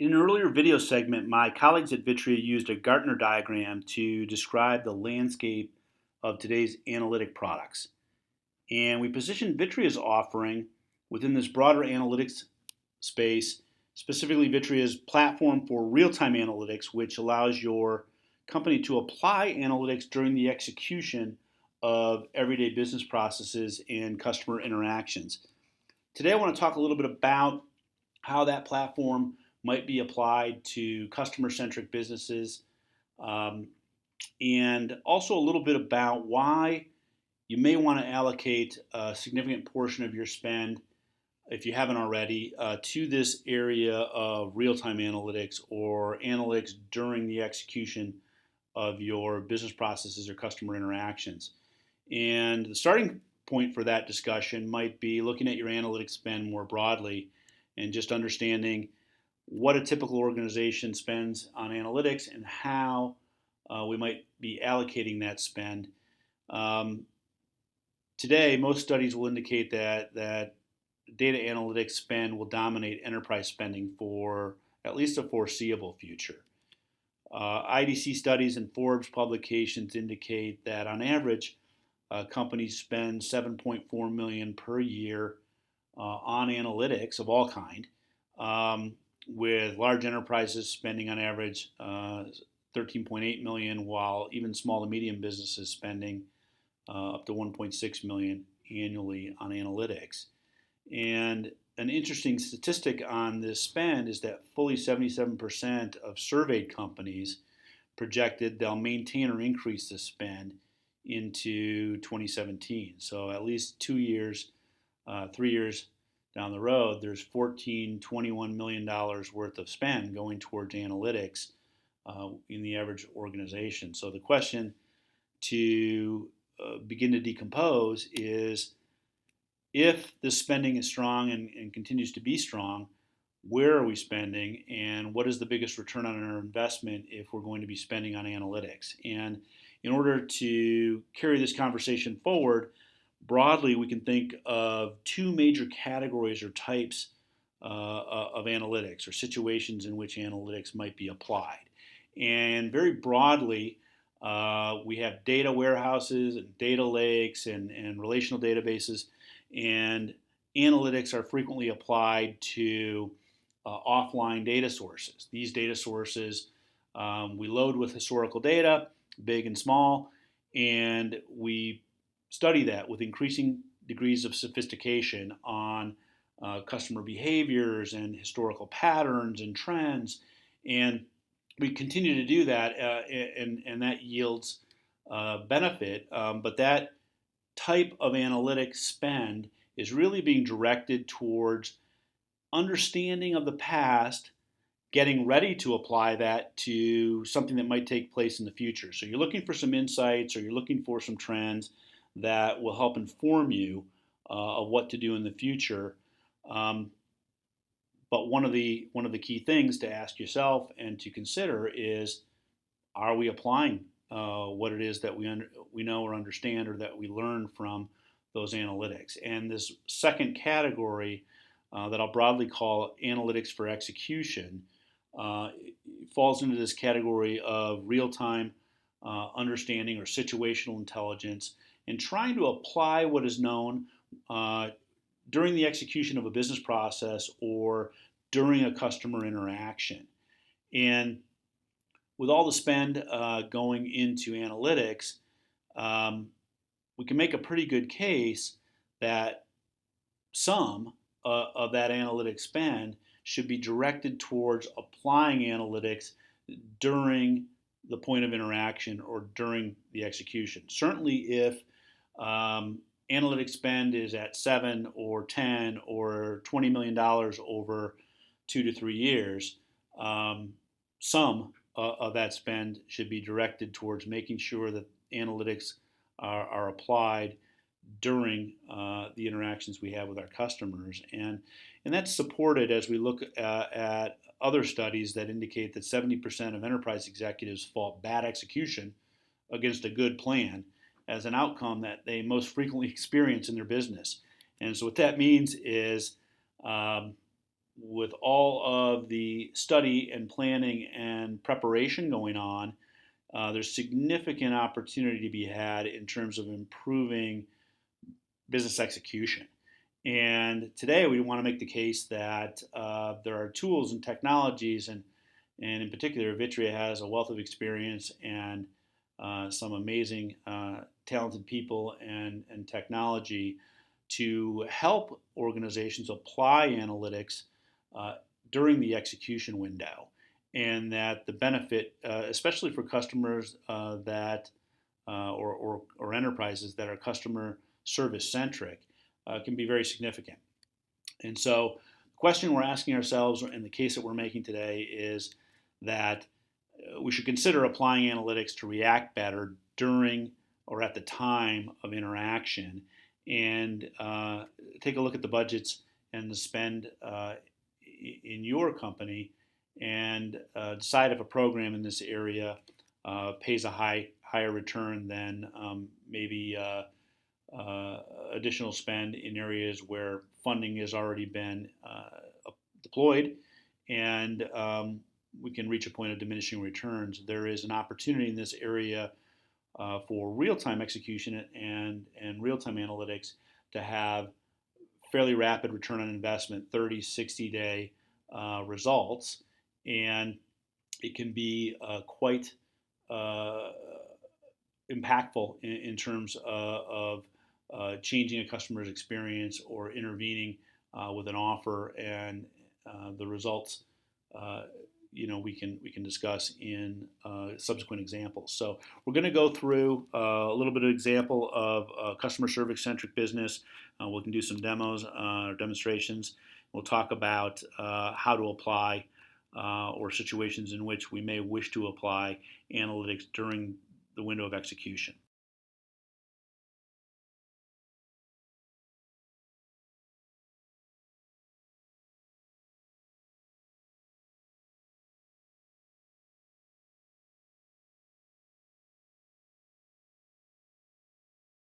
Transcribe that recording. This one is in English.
In an earlier video segment, my colleagues at Vitria used a Gartner diagram to describe the landscape of today's analytic products. And we positioned Vitria's offering within this broader analytics space, specifically Vitria's platform for real time analytics, which allows your company to apply analytics during the execution of everyday business processes and customer interactions. Today, I want to talk a little bit about how that platform might be applied to customer centric businesses, um, and also a little bit about why you may want to allocate a significant portion of your spend, if you haven't already, to this area of real time analytics or analytics during the execution of your business processes or customer interactions. And the starting point for that discussion might be looking at your analytics spend more broadly and just understanding what a typical organization spends on analytics and how we might be allocating that spend. Um, Today, most studies will indicate that data analytics spend will dominate enterprise spending for at least a foreseeable future. IDC studies and Forbes publications indicate that on average, companies spend 7.4 million per year on analytics of all kind, with large enterprises spending on average 13.8 million, while even small to medium businesses spending up to 1.6 million annually on analytics. And an interesting statistic on this spend is that fully 77% of surveyed companies projected they'll maintain or increase the spend into 2017. So at least 2 years, 3 years down the road, there's $14, $21 million worth of spend going towards analytics in the average organization. So the question to begin to decompose is, if the spending is strong and continues to be strong, where are we spending and what is the biggest return on our investment if we're going to be spending on analytics? And in order to carry this conversation forward, broadly, we can think of two major categories or types of analytics or situations in which analytics might be applied. And very broadly, we have data warehouses and data lakes and relational databases, and analytics are frequently applied to offline data sources. These data sources we load with historical data, big and small, and we study that with increasing degrees of sophistication on customer behaviors and historical patterns and trends. And we continue to do that, and that yields benefit. But that type of analytics spend is really being directed towards understanding of the past, getting ready to apply that to something that might take place in the future. So you're looking for some insights or you're looking for some trends that will help inform you of what to do in the future. Um, but one of the key things to ask yourself and to consider is, are we applying what it is that we know or understand or that we learn from those analytics? And this second category that I'll broadly call analytics for execution falls into this category of real time understanding or situational intelligence and trying to apply what is known during the execution of a business process or during a customer interaction. And with all the spend going into analytics, we can make a pretty good case that some of that analytics spend should be directed towards applying analytics during the point of interaction or during the execution. Certainly, if analytics spend is at 7 or 10 or $20 million over 2 to 3 years, some of that spend should be directed towards making sure that analytics are applied during the interactions we have with our customers. And that's supported as we look at other studies that indicate that 70% of enterprise executives fault bad execution against a good plan as an outcome that they most frequently experience in their business. And so what that means is with all of the study and planning and preparation going on, there's significant opportunity to be had in terms of improving business execution. And today we want to make the case that there are tools and technologies, and in particular, Vitria has a wealth of experience and some amazing, talented people and technology to help organizations apply analytics uh, during the execution window. And that the benefit, especially for customers or enterprises that are customer service centric, can be very significant. And so, the question we're asking ourselves in the case that we're making today is that we should consider applying analytics to react better during or at the time of interaction, and take a look at the budgets and the spend in your company, and decide if a program in this area pays a higher return than maybe additional spend in areas where funding has already been deployed, and we can reach a point of diminishing returns. There is an opportunity in this area for real-time execution and real-time analytics to have fairly rapid return on investment, 30, 60-day results, and it can be quite uh, impactful in terms of changing a customer's experience or intervening with an offer, and the results. Uh, we can discuss in subsequent examples. So we're going to go through a little bit of example of customer service centric business. We can do some demos or demonstrations. We'll talk about how to apply or situations in which we may wish to apply analytics during the window of execution.